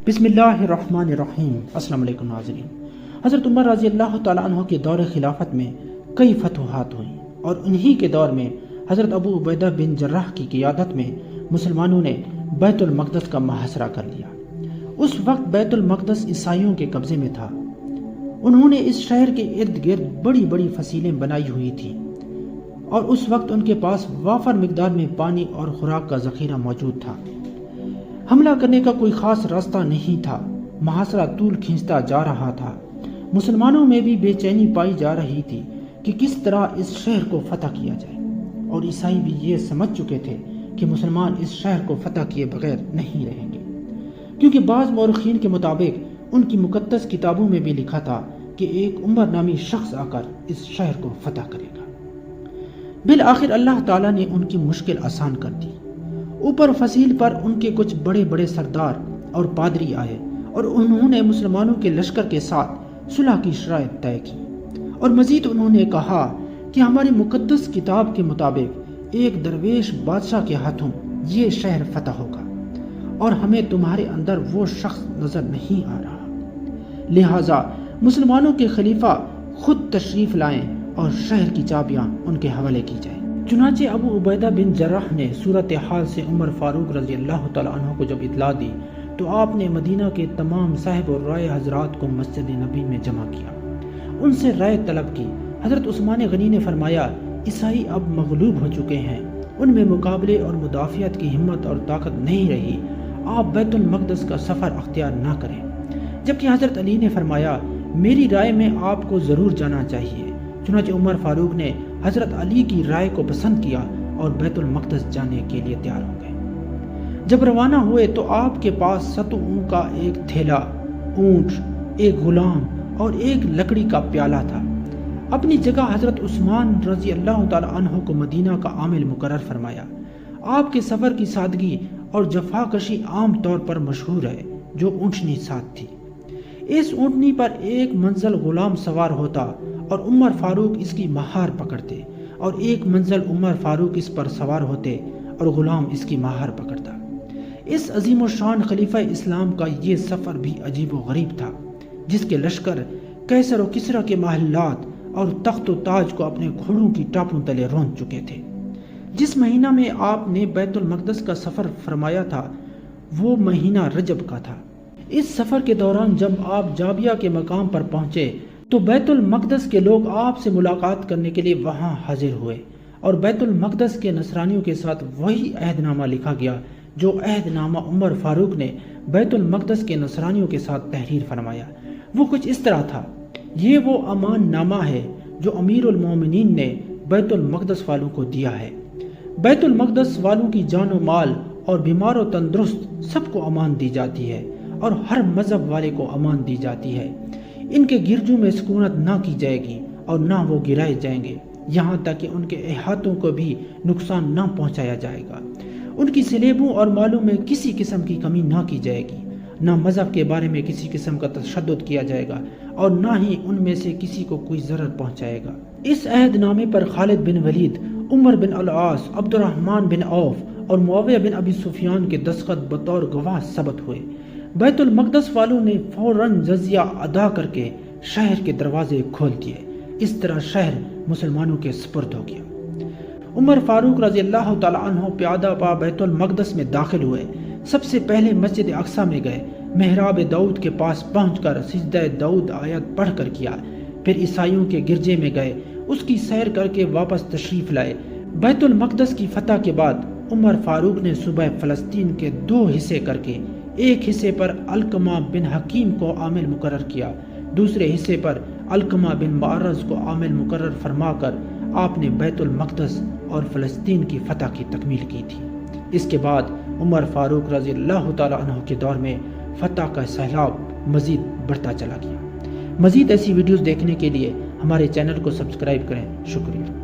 بسم اللہ الرحمن الرحیم۔ السلام علیکم ناظرین۔ حضرت عمر رضی اللہ تعالیٰ عنہ کے دور خلافت میں کئی فتوحات ہوئیں اور انہی کے دور میں حضرت ابو عبیدہ بن جراح کی قیادت میں مسلمانوں نے بیت المقدس کا محاصرہ کر لیا۔ اس وقت بیت المقدس عیسائیوں کے قبضے میں تھا۔ انہوں نے اس شہر کے ارد گرد بڑی بڑی فصیلیں بنائی ہوئی تھیں اور اس وقت ان کے پاس وافر مقدار میں پانی اور خوراک کا ذخیرہ موجود تھا۔ حملہ کرنے کا کوئی خاص راستہ نہیں تھا۔ محاصرہ طول کھینچتا جا رہا تھا۔ مسلمانوں میں بھی بے چینی پائی جا رہی تھی کہ کس طرح اس شہر کو فتح کیا جائے، اور عیسائی بھی یہ سمجھ چکے تھے کہ مسلمان اس شہر کو فتح کیے بغیر نہیں رہیں گے، کیونکہ بعض مورخین کے مطابق ان کی مقدس کتابوں میں بھی لکھا تھا کہ ایک عمر نامی شخص آ کر اس شہر کو فتح کرے گا۔ بالآخر اللہ تعالیٰ نے ان کی مشکل آسان کر دی۔ اوپر فصیل پر ان کے کچھ بڑے بڑے سردار اور پادری آئے اور انہوں نے مسلمانوں کے لشکر کے ساتھ صلح کی شرائط طے کی، اور مزید انہوں نے کہا کہ ہماری مقدس کتاب کے مطابق ایک درویش بادشاہ کے ہاتھوں یہ شہر فتح ہوگا، اور ہمیں تمہارے اندر وہ شخص نظر نہیں آ رہا، لہٰذا مسلمانوں کے خلیفہ خود تشریف لائیں اور شہر کی چابیاں ان کے حوالے کی جائیں۔ چنانچہ ابو عبیدہ بن جراح نے صورتحال سے عمر فاروق رضی اللہ تعالیٰ عنہ کو جب اطلاع دی تو آپ نے مدینہ کے تمام صاحب اور رائے حضرات کو مسجد نبی میں جمع کیا، ان سے رائے طلب کی۔ حضرت عثمان غنی نے فرمایا، عیسائی اب مغلوب ہو چکے ہیں، ان میں مقابلے اور مدافعت کی ہمت اور طاقت نہیں رہی، آپ بیت المقدس کا سفر اختیار نہ کریں۔ جبکہ حضرت علی نے فرمایا، میری رائے میں آپ کو ضرور جانا چاہیے۔ چنانچہ عمر فاروق نے حضرت علی کی رائے کو پسند کیا اور بیت المقدس جانے کے لیے تیار ہو گئے۔ جب روانہ ہوئے تو آپ کے پاس 7 اونٹ کا ایک تھیلا، اونٹ، ایک غلام اور ایک لکڑی کا پیالہ تھا۔ اپنی جگہ حضرت عثمان رضی اللہ تعالی عنہ کو مدینہ کا عامل مقرر فرمایا۔ آپ کے سفر کی سادگی اور جفا کشی عام طور پر مشہور ہے، جو اونٹنی ساتھ تھی۔ اس اونٹنی پر ایک منزل غلام سوار ہوتا اور عمر فاروق اس کی مہار پکڑتے، اور ایک منزل عمر فاروق اس پر سوار ہوتے اور غلام اس کی مہار پکڑتا۔ اس عظیم و شان خلیفہ اسلام کا یہ سفر بھی عجیب و غریب تھا، جس کے لشکر قیصر و کسریٰ کے محلات اور تخت و تاج کو اپنے گھوڑوں کی ٹاپوں تلے روند چکے تھے۔ جس مہینہ میں آپ نے بیت المقدس کا سفر فرمایا تھا وہ مہینہ رجب کا تھا۔ اس سفر کے دوران جب آپ جابیہ کے مقام پر پہنچے تو بیت المقدس کے لوگ آپ سے ملاقات کرنے کے لیے وہاں حاضر ہوئے، اور بیت المقدس کے نصرانیوں کے ساتھ وہی عہد نامہ لکھا گیا جو عہد نامہ عمر فاروق نے بیت المقدس کے نصرانیوں کے ساتھ تحریر فرمایا۔ وہ کچھ اس طرح تھا، یہ وہ امان نامہ ہے جو امیر المومنین نے بیت المقدس والوں کو دیا ہے۔ بیت المقدس والوں کی جان و مال اور بیمار و تندرست سب کو امان دی جاتی ہے، اور ہر مذہب والے کو امان دی جاتی ہے۔ ان کے گرجوں میں سکونت نہ کی جائے گی اور نہ وہ گرائے جائیں گے، یہاں تک کہ ان کے احاطوں کو بھی نقصان نہ پہنچایا جائے گا۔ ان کی سلیبوں اور مالوں میں کسی قسم کی کمی نہ کی جائے گی، نہ مذہب کے بارے میں کسی قسم کا تشدد کیا جائے گا، اور نہ ہی ان میں سے کسی کو کوئی ضرر پہنچائے گا۔ اس عہد نامے پر خالد بن ولید، عمر بن العاص، عبد الرحمن بن عوف اور معاویہ بن ابی سفیان کے دستخط بطور گواہ ثبت ہوئے۔ بیت المقدس والوں نے فوراً جزیہ ادا کر کے شہر کے دروازے کھول دیے۔ اس طرح شہر مسلمانوں کے سپرد ہو گیا۔ عمر فاروق رضی اللہ تعالی عنہ پیادہ پا بیت المقدس میں داخل ہوئے۔ سب سے پہلے مسجد اقصیٰ میں گئے، محراب داؤد کے پاس پہنچ کر سجدہ داؤد آیت پڑھ کر کیا، پھر عیسائیوں کے گرجے میں گئے، اس کی سیر کر کے واپس تشریف لائے۔ بیت المقدس کی فتح کے بعد عمر فاروق نے صوبہ فلسطین کے 2 حصے کر کے ایک حصے پر علقمہ بن حکیم کو عامل مقرر کیا، دوسرے حصے پر علقمہ بن معرض کو عامل مقرر فرما کر آپ نے بیت المقدس اور فلسطین کی فتح کی تکمیل کی تھی۔ اس کے بعد عمر فاروق رضی اللہ تعالی عنہ کے دور میں فتح کا سیلاب مزید بڑھتا چلا گیا۔ مزید ایسی ویڈیوز دیکھنے کے لیے ہمارے چینل کو سبسکرائب کریں۔ شکریہ۔